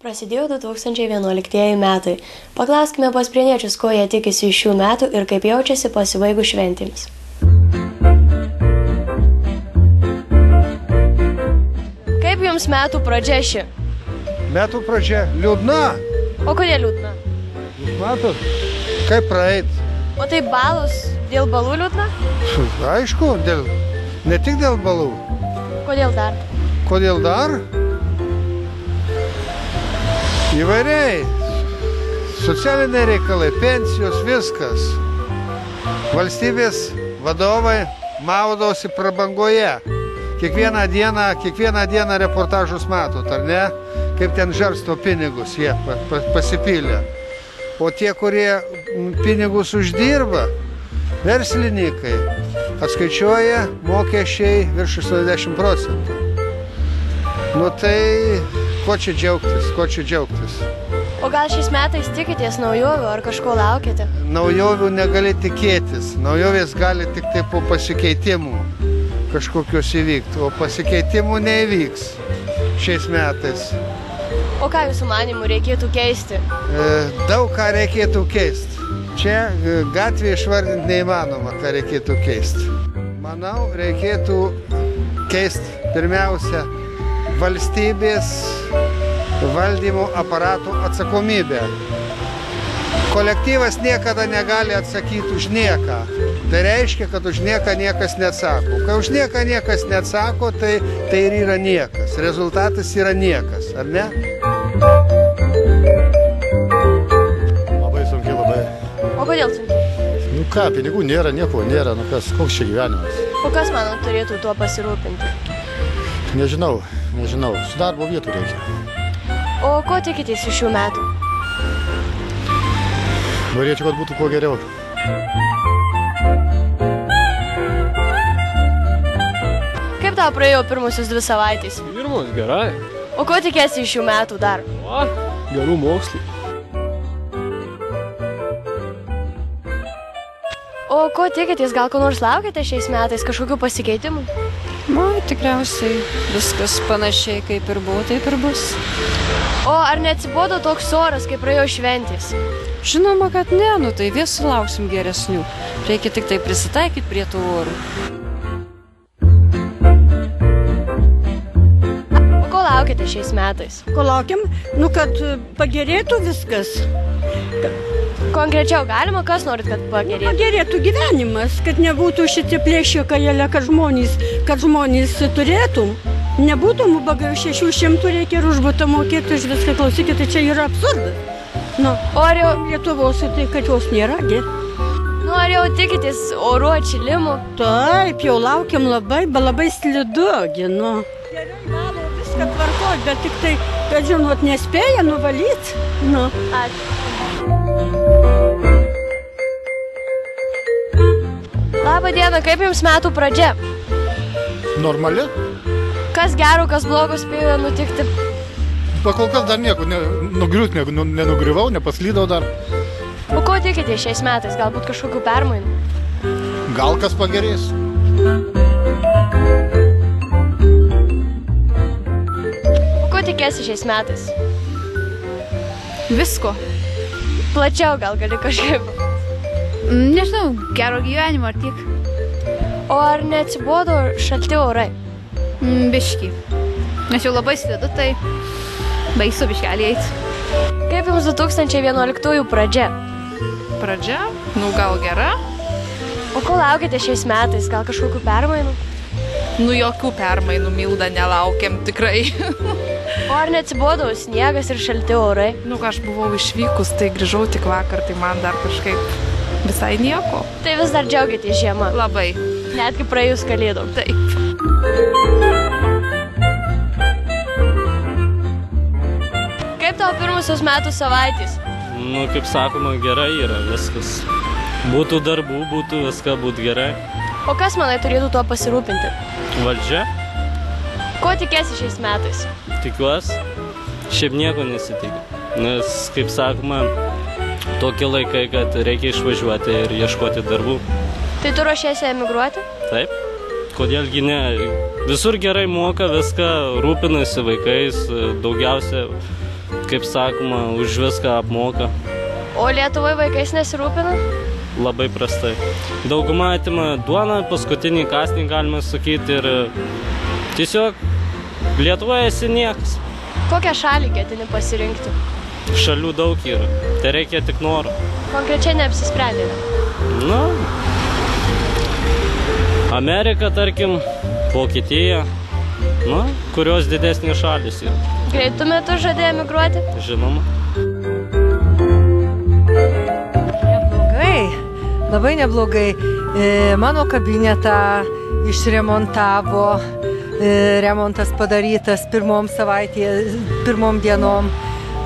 Prasidėjo 2011 metai. Paklauskime pas prieniečius, ko jie tikisi iš šių metų ir kaip jaučiasi pasibaigus šventėmis. Kaip jums metų pradžia ši? Metų pradžia liūdna. O kodėl liūdna? Matot, kaip praeit. O tai balus dėl balų liūdna? Aišku, ne tik dėl balų. Kodėl dar? Kodėl dar? Įvairiai. Socialiniai reikalai, pensijos, viskas. Valstybės vadovai maudosi prabangoje. Kiekvieną dieną reportažus matot, ar ne? Kaip ten žarsto pinigus jie pasipylė. O tie, kurie pinigus uždirba, verslininkai, atskaičiuoja mokesčiai virš 80%. Nu tai, ko čia džiaugtis? O gal šiais metais tikitės naujovių ar kažko laukiate? Naujovių negali tikėtis. Naujovės gali tik tai po pasikeitimų kažkokios įvykti, o pasikeitimų neįvyks šiais metais. O ką jūsų manimų reikėtų keisti? Daug ką reikėtų keisti. Čia gatvėje išvardinti neįmanoma, ką reikėtų keisti. Manau, reikėtų keisti pirmiausia valstybės valdymo aparatų atsakomybę. Kolektyvas niekada negali atsakyti už nieką. Tai reiškia, kad už nieką niekas neatsako. Kai už nieką niekas neatsako, tai ir yra niekas. Rezultatas yra niekas, ar ne? Labai sunkiai, labai. O kodėl sunkiai? Nu ką, pinigų nėra, nieko nėra, nu kas, koks čia gyvenimas? O kas, manot, turėtų tuo pasirūpinti? Nežinau. Su darbo vietų reikia. O ko tikitės iš šių metų? Norėčiau, kad būtų kuo geriau. Kaip tau praėjo pirmusius 2 savaitės? Pirmus, gerai. O ko tikėsi iš šių metų dar? O, gerų mokslų. O ko tikitės? Gal ko nors laukiate šiais metais? Kažkokių pasikeitimų? Tikriausiai viskas panašiai kaip ir buvo, taip ir bus. O ar neatsibodo toks oras, kaip praėjo šventės? Žinoma, kad ne, nu tai vis sulauksim geresnių. Reikia tik tai prisitaikyti prie tų orų. O ko laukiate šiais metais? Ko laukiam? Nu, kad pagerėtų viskas. Konkrečiau galima, kas norit, kad pagerėtų? Pagerėtų gyvenimas, kad nebūtų šitie plėšikajėlė, kad žmonės turėtų. Nebūtų ubagai 600 reikia ir už butą mokėti, už viską klausykite, čia yra absurdas. Nu, o ar jau Lietuvos, tai kad jos nėra, gi? Nu, ar jau tikitės orų atšilimų? Taip, jau laukiam labai slidu, gi, nu. Gerai valo, viską tvarkot, bet tik tai, kad žinot, nespėja nuvalyti, nu. Ačiū. Labą dieną, kaip jums metų pradžia? Normali? Kas gero, kas blogo spėjo nutikti? Pakol kas dar nieko, nenugriuvau, nepaslydau dar. O ko tikitės šiais metais? Galbūt kažkokių permainų? Gal kas pagerės? O ko tikėsi šiais metais? Visko. Plačiau gal gali kažkaip? Nežinau, gero gyvenimo ar tik. O ar neatsibodo šalti orai? Biški. Nes jau labai slidu, tai baisu biškelį eiti. Kaip jums 2011 pradžia? Pradžia? Nu, gal gera? O ko laukite šiais metais? Gal kažkokių permainų? Nu, jokių permainų, Milda, nelaukiam tikrai. O ar neatsibodo sniegas ir šalti orai? Nu, aš buvau išvykus, tai grįžau tik vakar, tai man dar kažkaip visai nieko. Tai vis dar džiaugiatės žiema? Labai. Netgi praėjus kalėdom? Taip. Kaip tavo pirmusios metų savaitės? Nu, kaip sakoma, gerai yra viskas. Būtų darbų, būtų viską, būtų gerai. O kas, manai, turėtų tuo pasirūpinti? Valdžia? Ko tikėsi šiais metais? Tikiuosi. Šiaip nieko nesitikiu. Nes, kaip sakoma, tokie laikai, kad reikia išvažiuoti ir ieškoti darbų. Tai tu ruošiesi emigruoti? Taip. Kodėlgi ne? Visur gerai moka viską, rūpinasi vaikais, daugiausia kaip sakoma, už viską apmoka. O Lietuvoje vaikais nesirūpina? Labai prastai. Dauguma atima duoną, paskutinį kąsnį, galima sakyti, ir tiesiog Lietuvoje esi niekas. Kokią šalį ketini pasirinkti? Šalių daug yra, tai reikia tik noro. Konkrečiai neapsisprendėme. Nu, Amerika, tarkim, Vokietija, nu, kurios didesnės šalys yra. Greitu metu žadėjo emigruoti? Žinoma. Neblogai, labai neblogai. Mano kabinetą išremontavo, remontas padarytas pirmom dienom.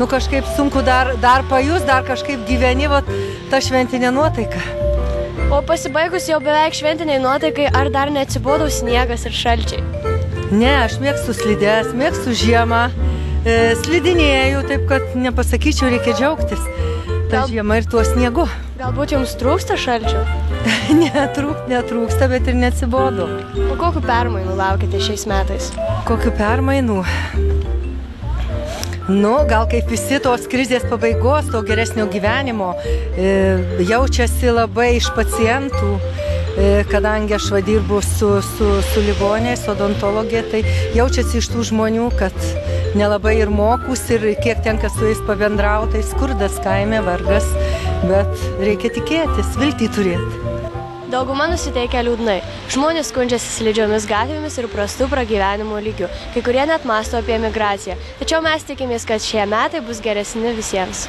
Nu kažkaip sunku dar pajus, dar kažkaip gyveni, ta šventinė nuotaika. O pasibaigus jau beveik šventiniai nuotaikai, ar dar neatsibodau sniegas ir šalčiai? Ne, aš mėgstu slides, mėgstu žiemą, slidinėju, taip kad nepasakyčiau, reikia džiaugtis. Ta žiema ir tuo sniegu. Galbūt jums trūksta šalčių? Netrūksta, bet ir neatsibodu. O kokių permainų laukite šiais metais? Kokių permainų? Nu, gal kaip visi tos krizės pabaigos, to geresnio gyvenimo, jaučiasi labai iš pacientų, kadangi aš dirbu su ligoniais, odontologė, tai jaučiasi iš tų žmonių, kad nelabai ir mokus ir kiek tenka su jais pabendrauti, tai skurdas kaime, vargas, bet reikia tikėtis, viltį turėti. Dauguma nusiteikia liūdnai. Žmonės skundžiasi slidžiomis gatvėmis ir prastų pragyvenimo lygių. Kai kurie net mąsto apie emigraciją. Tačiau mes tikimės, kad šie metai bus geresni visiems.